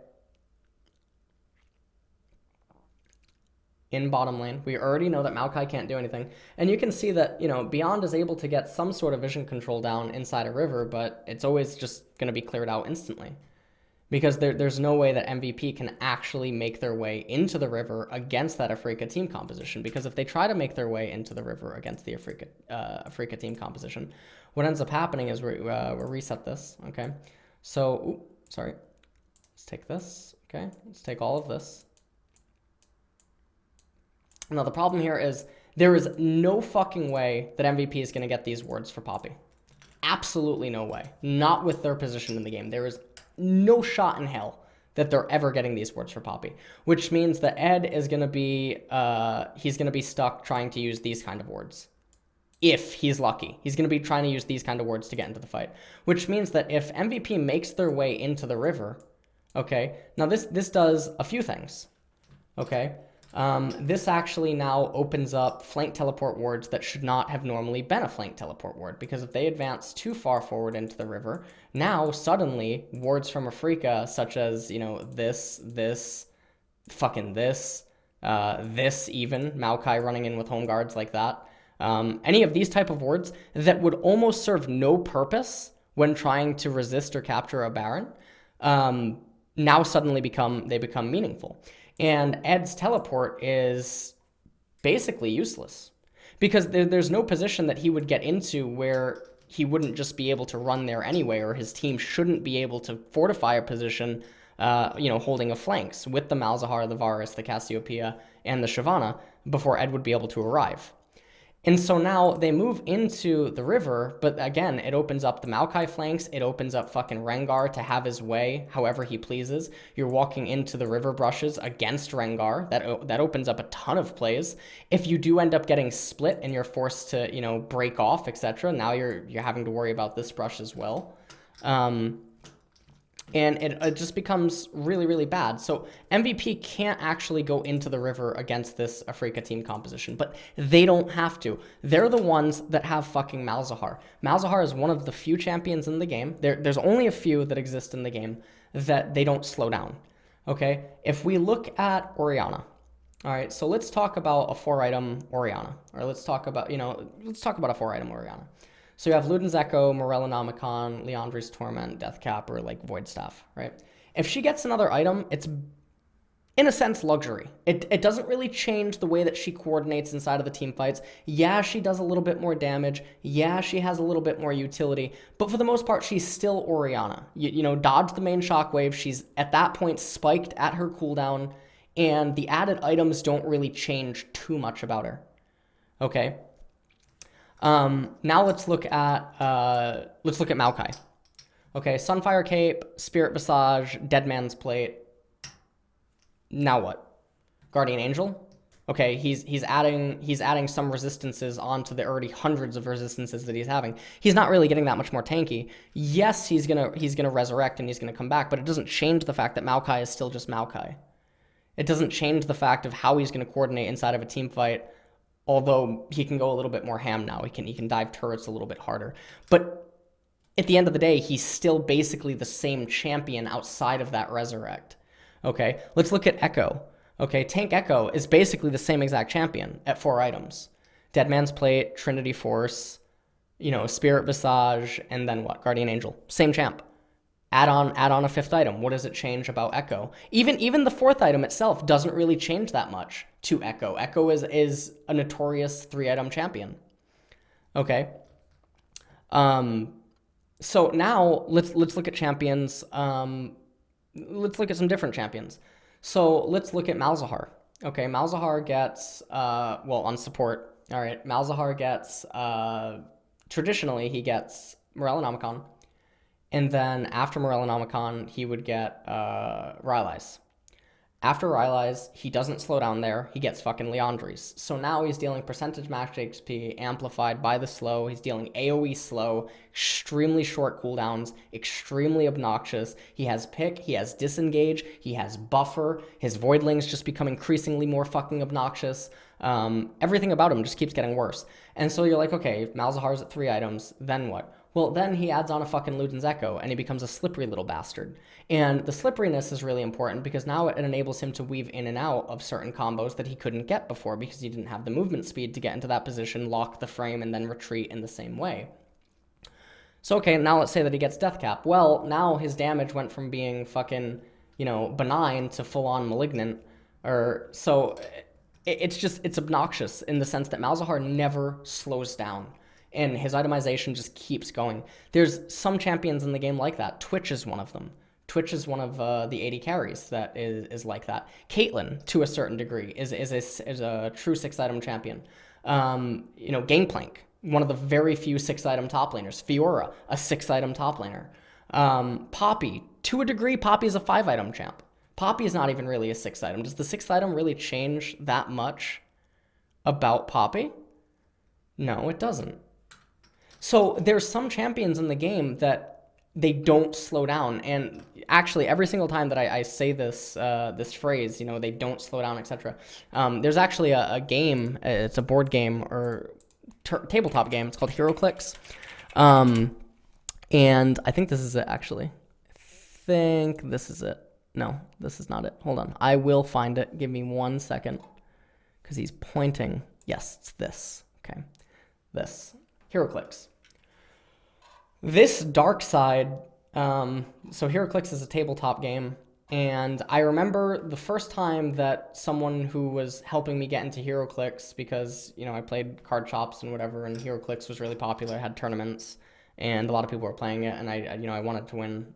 in bottom lane. We already know that Maokai can't do anything. And you can see that, you know, Beyond is able to get some sort of vision control down inside a river, but it's always just going to be cleared out instantly. Because there's no way that MVP can actually make their way into the river against that Afreeca team composition. Because if they try to make their way into the river against the Afreeca team composition, what ends up happening is we'll reset this, okay? So, sorry. Let's take this, okay? Let's take all of this. Now, the problem here is there is no fucking way that MVP is going to get these wards for Poppy. Absolutely no way. Not with their position in the game. There is no shot in hell that they're ever getting these wards for Poppy, which means that Ed is going to be, he's going to be stuck trying to use these kind of wards. If he's lucky. He's going to be trying to use these kind of wards to get into the fight, which means that if MVP makes their way into the river, okay, now this does a few things, okay? This actually now opens up flank teleport wards that should not have normally been a flank teleport ward, because if they advance too far forward into the river, now suddenly wards from Afreeca, such as, you know, this even, Maokai running in with home guards like that, any of these type of wards that would almost serve no purpose when trying to resist or capture a Baron, now suddenly become meaningful. And Ed's teleport is basically useless because there's no position that he would get into where he wouldn't just be able to run there anyway, or his team shouldn't be able to fortify a position, you know, holding a flanks with the Malzahar, the Varus, the Cassiopeia, and the Shyvana before Ed would be able to arrive. And so now they move into the river, but again, it opens up the Maokai flanks. It opens up fucking Rengar to have his way however he pleases. You're walking into the river brushes against Rengar. That opens up a ton of plays. If you do end up getting split and you're forced to, you know, break off, etc., now you're having to worry about this brush as well. And it just becomes really, really bad. So MVP can't actually go into the river against this Afreeca team composition, but they don't have to. They're the ones that have fucking Malzahar. Malzahar is one of the few champions in the game. There's only a few that exist in the game that they don't slow down, okay? If we look at Orianna, all right, so let's talk about a 4-item Orianna, or let's talk about a 4-item Orianna. So you have Luden's Echo, Morellonomicon, Leandri's Torment, Deathcap, or like Void Staff, right? If she gets another item, it's in a sense luxury. It doesn't really change the way that she coordinates inside of the team fights. Yeah, she does a little bit more damage. Yeah, she has a little bit more utility. But for the most part, she's still Orianna. You know, dodge the main shockwave. She's at that point spiked at her cooldown, and the added items don't really change too much about her. Okay. Now let's look at Maokai. Okay, Sunfire Cape, Spirit Visage, Dead Man's Plate. Now what? Guardian Angel? Okay, he's adding some resistances onto the already hundreds of resistances that he's having. He's not really getting that much more tanky. Yes, he's gonna resurrect and he's gonna come back, but it doesn't change the fact that Maokai is still just Maokai. It doesn't change the fact of how he's gonna coordinate inside of a team fight. Although he can go a little bit more ham now. He can dive turrets a little bit harder. But at the end of the day, he's still basically the same champion outside of that resurrect. Okay, let's look at Echo. Okay, Tank Echo is basically the same exact champion at 4 items. Dead Man's Plate, Trinity Force, you know, Spirit Visage, and then what? Guardian Angel. Same champ. Add on a 5th item. What does it change about Echo? Even the 4th item itself doesn't really change that much to Echo. Echo is a notorious 3-item champion. Okay. So now let's look at champions. Let's look at some different champions. So let's look at Malzahar. Okay, Malzahar gets well, on support. All right, Malzahar gets traditionally he gets Morellonomicon. And then after Morellonomicon, he would get Rylai's. After Rylai's, he doesn't slow down there. He gets fucking Liandry's. So now he's dealing percentage max XP amplified by the slow. He's dealing AoE slow, extremely short cooldowns, extremely obnoxious. He has pick, he has disengage, he has buffer. His voidlings just become increasingly more fucking obnoxious. Everything about him just keeps getting worse. And so you're like, okay, Malzahar's at 3 items, then what? Well, then he adds on a fucking Luden's Echo, and he becomes a slippery little bastard. And the slipperiness is really important because now it enables him to weave in and out of certain combos that he couldn't get before because he didn't have the movement speed to get into that position, lock the frame, and then retreat in the same way. So, okay, now let's say that he gets Death Cap. Well, now his damage went from being fucking, you know, benign to full-on malignant. So it's obnoxious in the sense that Malzahar never slows down. And his itemization just keeps going. There's some champions in the game like that. Twitch is one of them. Twitch is one of the 80 carries that is like that. Caitlyn, to a certain degree, is a true 6-item champion. You know, Gangplank, one of the very few 6-item top laners. Fiora, a 6-item top laner. Poppy, to a degree, Poppy is a 5-item champ. Poppy is not even really a 6-item. Does the 6th item really change that much about Poppy? No, it doesn't. So there's some champions in the game that they don't slow down. And actually, every single time that I say this this phrase, you know, they don't slow down, etc. There's actually a game. It's a board game or tabletop game. It's called HeroClix. And I think this is it, actually. I think this is it. No, this is not it. Hold on. I will find it. Give me 1 second. Because he's pointing. Yes, it's this. Okay. This. HeroClix. This dark side, so HeroClix is a tabletop game, and I remember the first time that someone who was helping me get into HeroClix, because, you know, I played card shops and whatever, and HeroClix was really popular, had tournaments, and a lot of people were playing it, and I wanted to win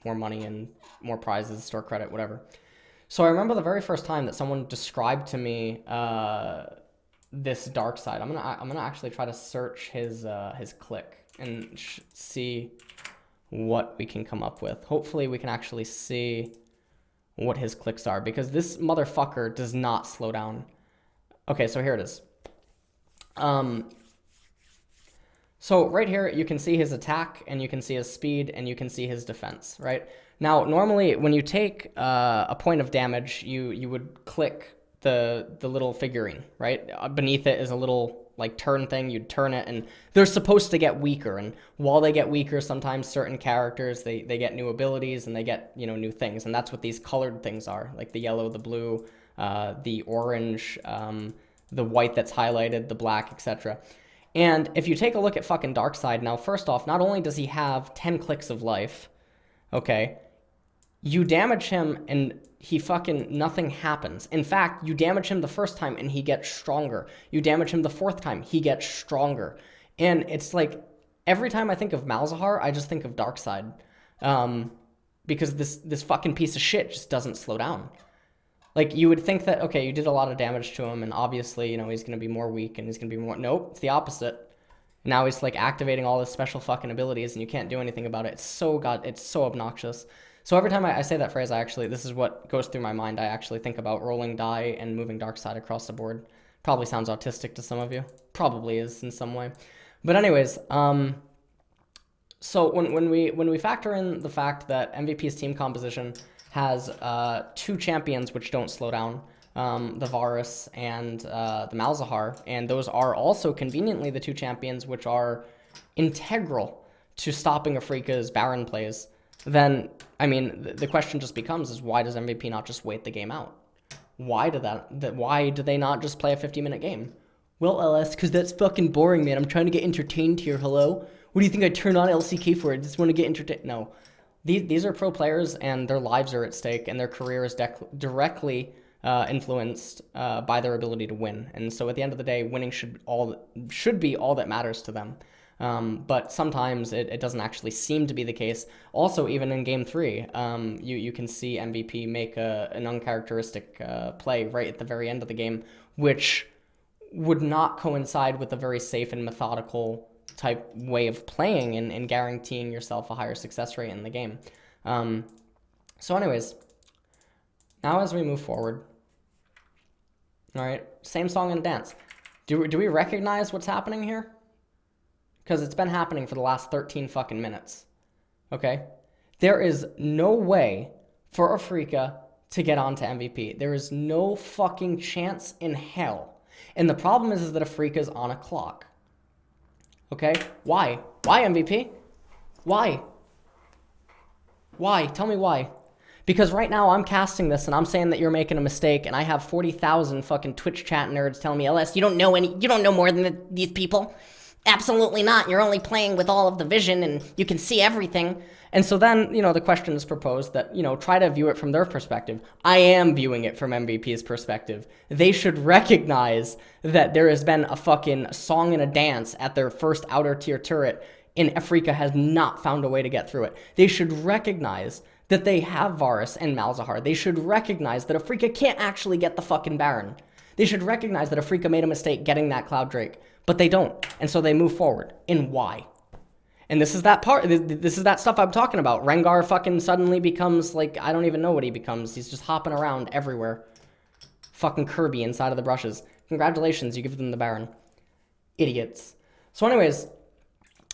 more money and more prizes, store credit, whatever. So I remember the very first time that someone described to me this dark side. I'm gonna actually try to search his click and see what we can come up with. Hopefully we can actually see what his clicks are, because this motherfucker does not slow down. Okay, so here it is. So right here you can see his attack, and you can see his speed, and you can see his defense, right? Now normally when you take a point of damage, you would click the little figurine, right? Beneath it is a little like turn thing. You'd turn it, and they're supposed to get weaker, and while they get weaker, sometimes certain characters they get new abilities, and they get, you know, new things, and that's what these colored things are, like the yellow, the blue, the orange, the white that's highlighted, the black, etc. And if you take a look at fucking Darkseid, now first off, not only does he have 10 clicks of life, okay, you damage him and he fucking, nothing happens. In fact, you damage him the first time and he gets stronger. You damage him the 4th time, he gets stronger. And it's like, every time I think of Malzahar, I just think of Darkseid. Because this fucking piece of shit just doesn't slow down. Like, you would think that, okay, you did a lot of damage to him, and obviously, you know, he's going to be more weak, and he's going to be more... Nope, it's the opposite. Now he's, like, activating all his special fucking abilities, and you can't do anything about it. It's so obnoxious. So every time I say that phrase, this is what goes through my mind. I actually think about rolling die and moving Darkseid across the board. Probably sounds autistic to some of you. Probably is in some way. But anyways, so when we factor in the fact that MVP's team composition has 2 champions which don't slow down, the Varus and the Malzahar, and those are also conveniently the 2 champions which are integral to stopping Afreeca's Baron plays, then, I mean, the question just becomes is why does MVP not just wait the game out? Why do they not just play a 50-minute game? Well, LS, because that's fucking boring, man. I'm trying to get entertained here, hello? What do you think I turn on LCK for? I just want to get entertained. No. These are pro players, and their lives are at stake, and their career is directly influenced by their ability to win. And so at the end of the day, winning should be all that matters to them. But sometimes it doesn't actually seem to be the case. Also, even in Game 3, you can see MVP make an uncharacteristic play right at the very end of the game, which would not coincide with a very safe and methodical type way of playing and guaranteeing yourself a higher success rate in the game. So anyways, now as we move forward, all right, same song and dance. Do we recognize what's happening here? Because it's been happening for the last 13 fucking minutes, okay? There is no way for Afreeca to get onto MVP. There is no fucking chance in hell. And the problem is that Afreeca is on a clock, okay? Why? Why, MVP? Why? Why? Tell me why. Because right now I'm casting this and I'm saying that you're making a mistake, and I have 40,000 fucking Twitch chat nerds telling me, LS, you don't know more than these people. Absolutely not. You're only playing with all of the vision and you can see everything. And so then, the question is proposed that, try to view it from their perspective. I am viewing it from MVP's perspective. They should recognize that there has been a fucking song and a dance at their first outer tier turret, and Afreeca has not found a way to get through it. They should recognize that they have Varus and Malzahar. They should recognize that Afreeca can't actually get the fucking Baron. They should recognize that Afreeca made a mistake getting that Cloud Drake. But they don't, and so they move forward. And why? And this is that part, this is that stuff I'm talking about. Rengar fucking suddenly becomes, like, I don't even know what he becomes. He's just hopping around everywhere. Fucking Kirby inside of the brushes. Congratulations, you give them the Baron. Idiots. So anyways,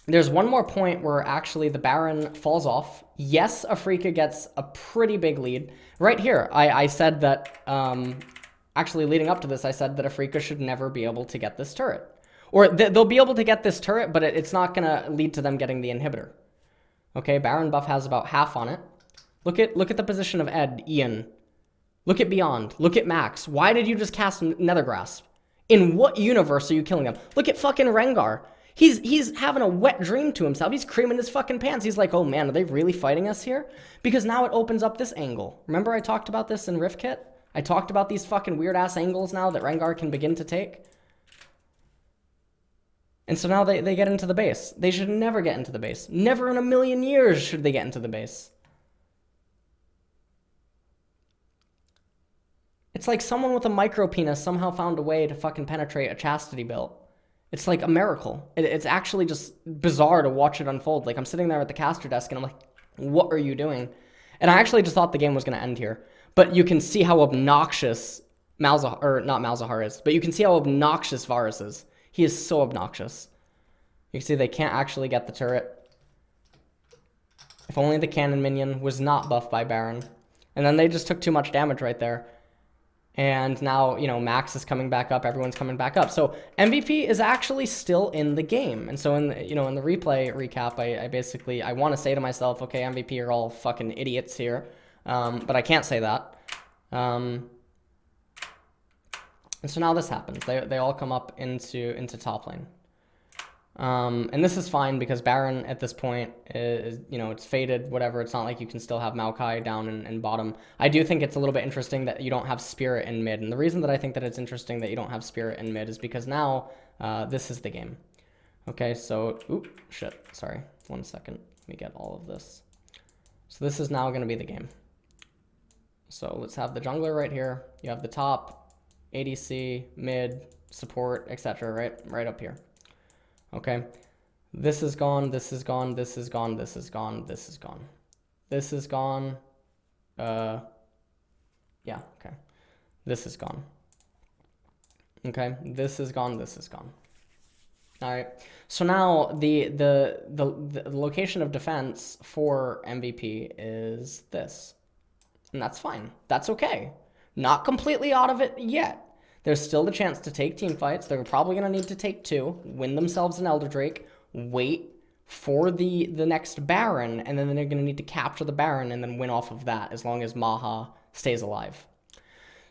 there's one more point where actually the Baron falls off. Yes, Afreeca gets a pretty big lead. Right here, I said that, actually leading up to this, I said that Afreeca should never be able to get this turret. Or they'll be able to get this turret, but it's not going to lead to them getting the inhibitor. Okay, Baron buff has about half on it. Look at the position of Ed, Ian. Look at Beyond. Look at Max. Why did you just cast Nethergrasp? In what universe are you killing them? Look at fucking Rengar. He's having a wet dream to himself. He's creaming his fucking pants. He's like, oh man, are they really fighting us here? Because now it opens up this angle. Remember I talked about this in Rift Kit? I talked about these fucking weird-ass angles now that Rengar can begin to take. And so now they get into the base. They should never get into the base. Never in a million years should they get into the base. It's like someone with a micro penis somehow found a way to fucking penetrate a chastity belt. It's like a miracle. It's actually just bizarre to watch it unfold. Like, I'm sitting there at the caster desk and I'm like, what are you doing? And I actually just thought the game was going to end here. But you can see how obnoxious Malzahar, or not Malzahar is, but you can see how obnoxious Varus is. He is so obnoxious. You can see they can't actually get the turret. If only the cannon minion was not buffed by Baron. And then they just took too much damage right there. And now, Max is coming back up. Everyone's coming back up. So MVP is actually still in the game. And so in the, in the replay recap, I want to say to myself, okay, MVP are all fucking idiots here. But I can't say that. And so now this happens. They all come up into top lane. And this is fine because Baron at this point is, it's faded, whatever. It's not like you can still have Maokai down and bottom. I do think it's a little bit interesting that you don't have Spirit in mid. And the reason that I think that it's interesting that you don't have Spirit in mid is because now this is the game. Okay, so, oop, shit, sorry. 1 second. Let me get all of this. So this is now going to be the game. So let's have the jungler right here. You have the top, ADC, mid, support, etc. right up here. Okay, this is gone, this is gone, this is gone, this is gone, this is gone. This is gone. Yeah, okay. This is gone. Okay, this is gone, this is gone. All right, so now the location of defense for MVP is this. And that's fine. That's okay. Not completely out of it yet. There's still the chance to take team fights. They're probably going to need to take 2, win themselves an Elder Drake, wait for the next Baron, and then they're going to need to capture the Baron and then win off of that as long as Maha stays alive.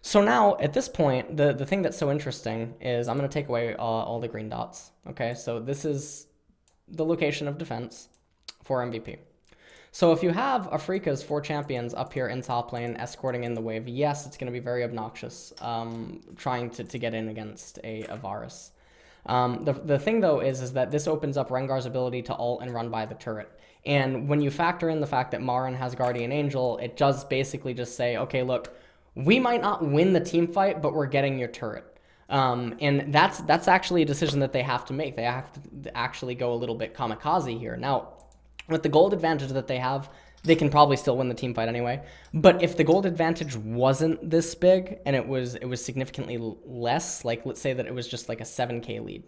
So now, at this point, the thing that's so interesting is I'm going to take away all the green dots. Okay, so this is the location of defense for MVP. So if you have Afreeca's 4 champions up here in top lane escorting in the wave, yes, it's going to be very obnoxious trying to get in against a Varus. The thing, though, is that this opens up Rengar's ability to ult and run by the turret. And when you factor in the fact that Marin has Guardian Angel, it does basically just say, okay, look, we might not win the team fight, but we're getting your turret. And that's actually a decision that they have to make. They have to actually go a little bit kamikaze here. Now, with the gold advantage that they have, they can probably still win the team fight anyway. But if the gold advantage wasn't this big and it was significantly less, like let's say that it was just like a 7k lead,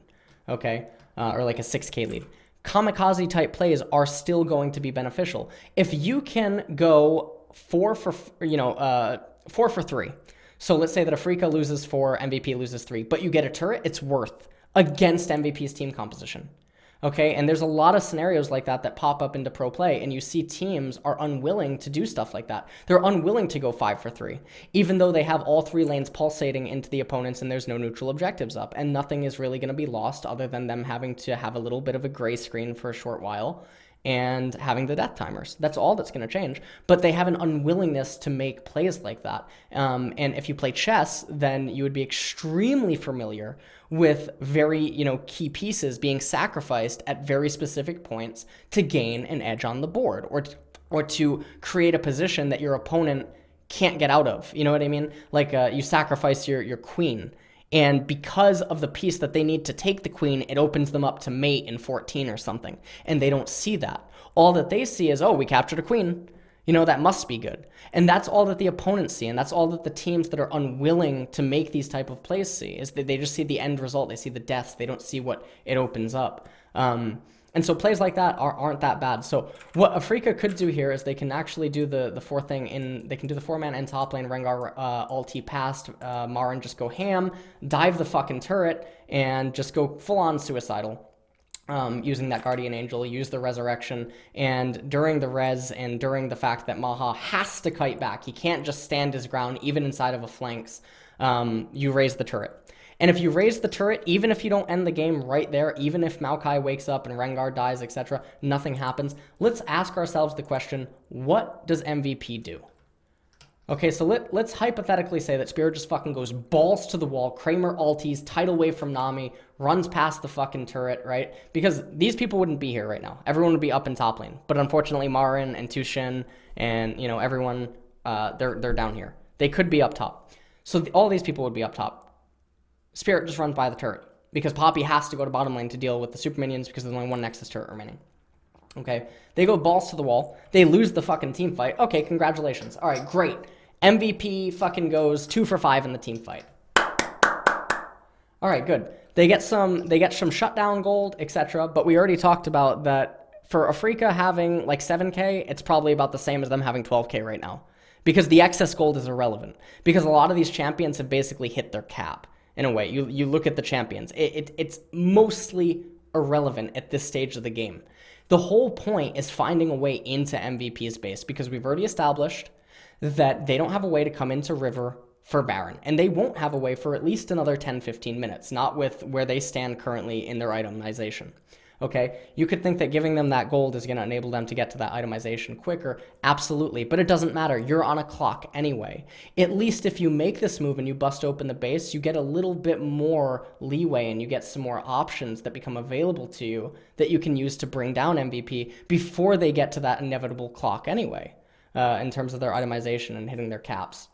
okay, or like a 6k lead, kamikaze type plays are still going to be beneficial. If you can go 4 for 3. So let's say that Afreeca loses 4, MVP loses 3, but you get a turret, it's worth against MVP's team composition. Okay, and there's a lot of scenarios like that pop up into pro play, and you see teams are unwilling to do stuff like that. They're unwilling to go 5 for 3, even though they have all 3 lanes pulsating into the opponents and there's no neutral objectives up, and nothing is really going to be lost other than them having to have a little bit of a gray screen for a short while and having the death timers. That's all that's going to change. But they have an unwillingness to make plays like that. And if you play chess, then you would be extremely familiar with very, key pieces being sacrificed at very specific points to gain an edge on the board or to create a position that your opponent can't get out of. You know what I mean? Like you sacrifice your queen. And because of the piece that they need to take the queen, it opens them up to mate in 14 or something. And they don't see that. All that they see is, oh, we captured a queen. That must be good. And that's all that the opponents see. And that's all that the teams that are unwilling to make these type of plays see, is that they just see the end result. They see the deaths. They don't see what it opens up. And so plays like that aren't that bad. So what Afreeca could do here is they can actually do the 4 thing they can do the 4-man and top lane, Rengar ulti past, Marin just go ham, dive the fucking turret, and just go full-on suicidal. Using that Guardian Angel, use the Resurrection, and during the res and during the fact that Maha has to kite back, he can't just stand his ground even inside of a flanks, you raise the turret. And if you raise the turret, even if you don't end the game right there, even if Maokai wakes up and Rengar dies, etc., nothing happens, let's ask ourselves the question, what does MVP do? Okay, so let's hypothetically say that Spirit just fucking goes balls to the wall, Kramer ultis, tidal wave from Nami, runs past the fucking turret, right? Because these people wouldn't be here right now. Everyone would be up in top lane. But unfortunately, Marin and Tushin and, everyone, they're down here. They could be up top. So all these people would be up top. Spirit just runs by the turret because Poppy has to go to bottom lane to deal with the super minions because there's only one Nexus turret remaining. Okay, they go balls to the wall. They lose the fucking team fight. Okay, congratulations. All right, great. MVP fucking goes 2 for 5 in the team fight. All right, good. They get some shutdown gold, etc. But we already talked about that for Afreeca having like 7k, it's probably about the same as them having 12k right now because the excess gold is irrelevant because a lot of these champions have basically hit their cap. In a way, you look at the champions. It's mostly irrelevant at this stage of the game. The whole point is finding a way into MVP's base because we've already established that they don't have a way to come into River for Baron. And they won't have a way for at least another 10-15 minutes, not with where they stand currently in their itemization. Okay, you could think that giving them that gold is going to enable them to get to that itemization quicker. Absolutely, but it doesn't matter. You're on a clock anyway. At least if you make this move and you bust open the base, you get a little bit more leeway and you get some more options that become available to you that you can use to bring down MVP before they get to that inevitable clock anyway, in terms of their itemization and hitting their caps.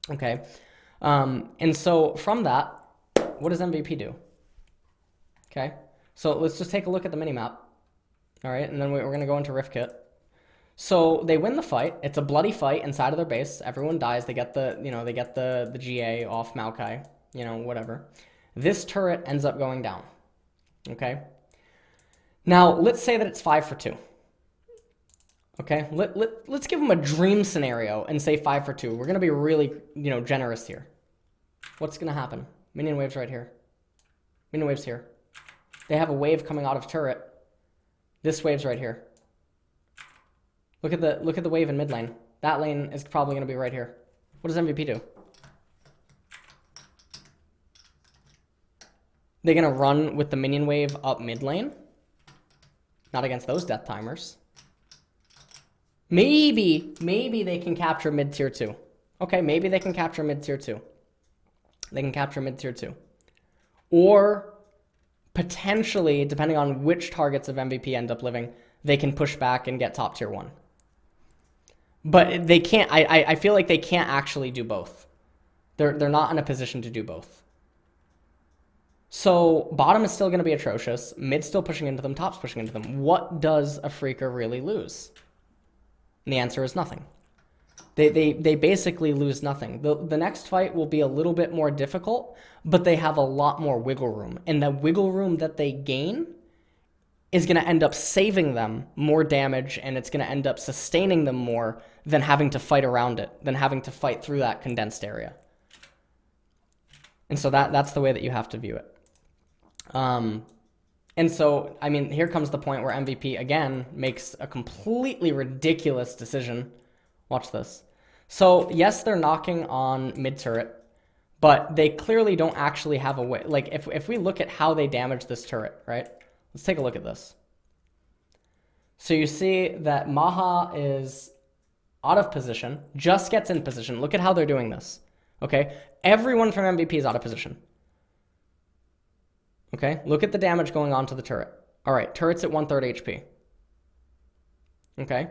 Okay, and so from that, what does MVP do? Okay. So let's just take a look at the minimap, all right, and then we're going to go into Rift Kit. So they win the fight. It's a bloody fight inside of their base. Everyone dies. They get the GA off Maokai, whatever. This turret ends up going down, okay? Now, let's say that it's 5 for 2, okay? Let's give them a dream scenario and say 5 for 2. We're going to be really, generous here. What's going to happen? Minion wave's right here. Minion wave's here. They have a wave coming out of turret. This wave's right here. Look at the wave in mid lane. That lane is probably going to be right here. What does MVP do? They're going to run with the minion wave up mid lane? Not against those death timers. Maybe they can capture mid tier 2. Okay, maybe they can capture mid tier 2. They can capture mid tier 2. Or potentially, depending on which targets of MVP end up living, they can push back and get top tier 1. But they can't, I feel like they can't actually do both. They're not in a position to do both. So bottom is still going to be atrocious. Mid's still pushing into them. Top's pushing into them. What does Afreeca really lose? And the answer is nothing. They basically lose nothing. The next fight will be a little bit more difficult, but they have a lot more wiggle room. And the wiggle room that they gain is going to end up saving them more damage, and it's going to end up sustaining them more than having to fight around it, than having to fight through that condensed area. And so that's the way that you have to view it. And so, I mean, here comes the point where MVP, again, makes a completely ridiculous decision. Watch this. So, yes, they're knocking on mid-turret, but they clearly don't actually have a way. Like, if we look at how they damage this turret, right? Let's take a look at this. So you see that Maha is out of position, just gets in position. Look at how they're doing this, okay? Everyone from MVP is out of position. Okay, look at the damage going on to the turret. All right, turret's at 1/3 HP. Okay,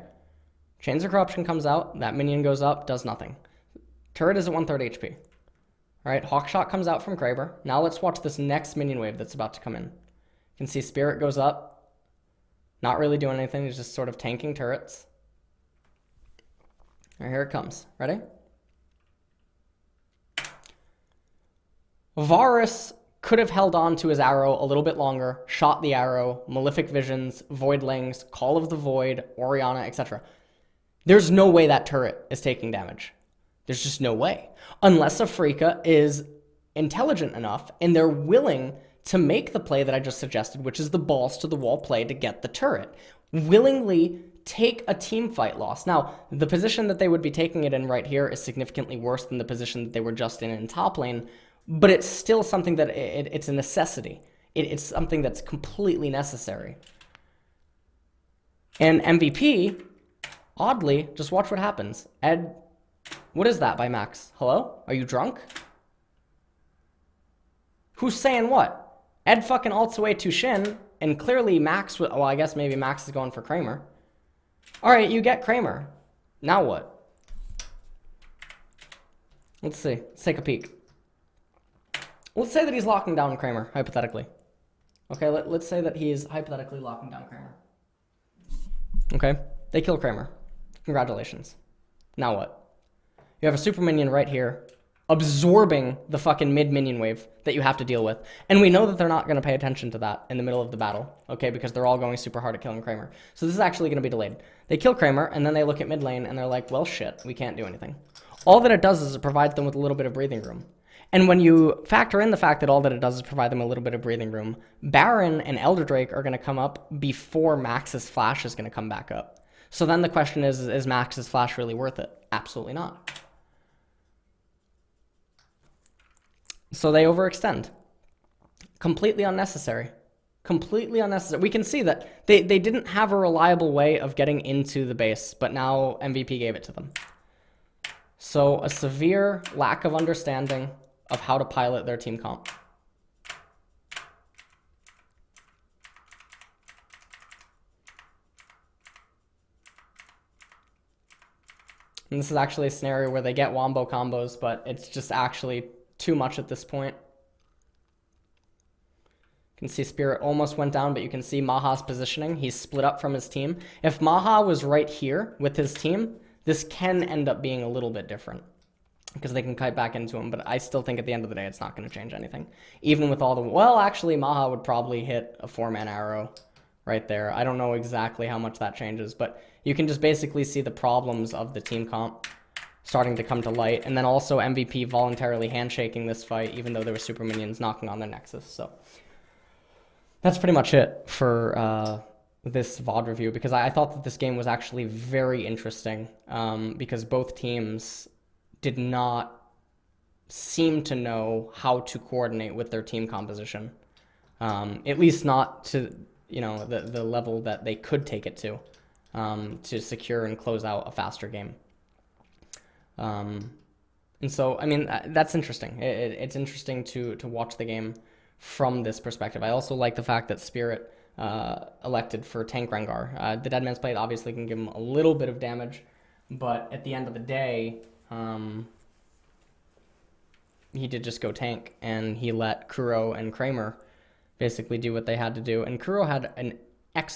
Chains of Corruption comes out, that minion goes up, does nothing. Turret is at 1/3 HP. All right, Hawkshot comes out from Kraber. Now let's watch this next minion wave that's about to come in. You can see Spirit goes up, not really doing anything, he's just sort of tanking turrets. All right, here it comes. Ready? Varus could have held on to his arrow a little bit longer, shot the arrow, Malefic Visions, Voidlings, Call of the Void, Orianna, etc. There's no way that turret is taking damage. There's just no way. Unless Afreeca is intelligent enough and they're willing to make the play that I just suggested, which is the balls to the wall play to get the turret. Willingly take a team fight loss. Now, the position that they would be taking it in right here is significantly worse than the position that they were just in top lane, but it's still something that it's a necessity. It's something that's completely necessary. And MVP, oddly, just watch what happens. Ed, what is that by Max? Hello? Are you drunk? Who's saying what? Ed fucking ults away to Shin, and clearly Max, well, I guess maybe Max is going for Kramer. All right, you get Kramer. Now what? Let's see. Let's take a peek. Let's say that he's locking down Kramer, hypothetically. Okay, let's say that he's hypothetically locking down Kramer. Okay, they kill Kramer. Congratulations. Now what? You have a super minion right here, absorbing the fucking mid-minion wave that you have to deal with. And we know that they're not going to pay attention to that in the middle of the battle, okay, because they're all going super hard at killing Kramer. So this is actually going to be delayed. They kill Kramer, and then they look at mid lane, and they're like, well, shit, we can't do anything. All that it does is it provides them with a little bit of breathing room. And when you factor in the fact that all that it does is provide them a little bit of breathing room, Baron and Elder Drake are going to come up before Max's flash is going to come back up. So then the question is Max's flash really worth it? Absolutely not. So they overextend. Completely unnecessary. Completely unnecessary. We can see that they didn't have a reliable way of getting into the base, but now MVP gave it to them. So a severe lack of understanding of how to pilot their team comp. And this is actually a scenario where they get wombo combos, but it's just actually too much at this point. You can see Spirit almost went down, but you can see Maha's positioning. He's split up from his team. If Maha was right here with his team, this can end up being a little bit different, because they can kite back into him, but I still think at the end of the day, it's not going to change anything. Even with all the... Well, actually, Maha would probably hit a 4-man arrow right there. I don't know exactly how much that changes, but you can just basically see the problems of the team comp starting to come to light, and then also MVP voluntarily handshaking this fight, even though there were super minions knocking on their Nexus. So that's pretty much it for this VOD review because I thought that this game was actually very interesting because both teams did not seem to know how to coordinate with their team composition, at least not to the level that they could take it to secure and close out a faster game. And so, I mean, that's interesting. It's interesting to watch the game from this perspective. I also like the fact that Spirit elected for tank Rengar. The Deadman's Blade obviously can give him a little bit of damage, but at the end of the day, he did just go tank, and he let Kuro and Kramer basically do what they had to do. And Kuro had an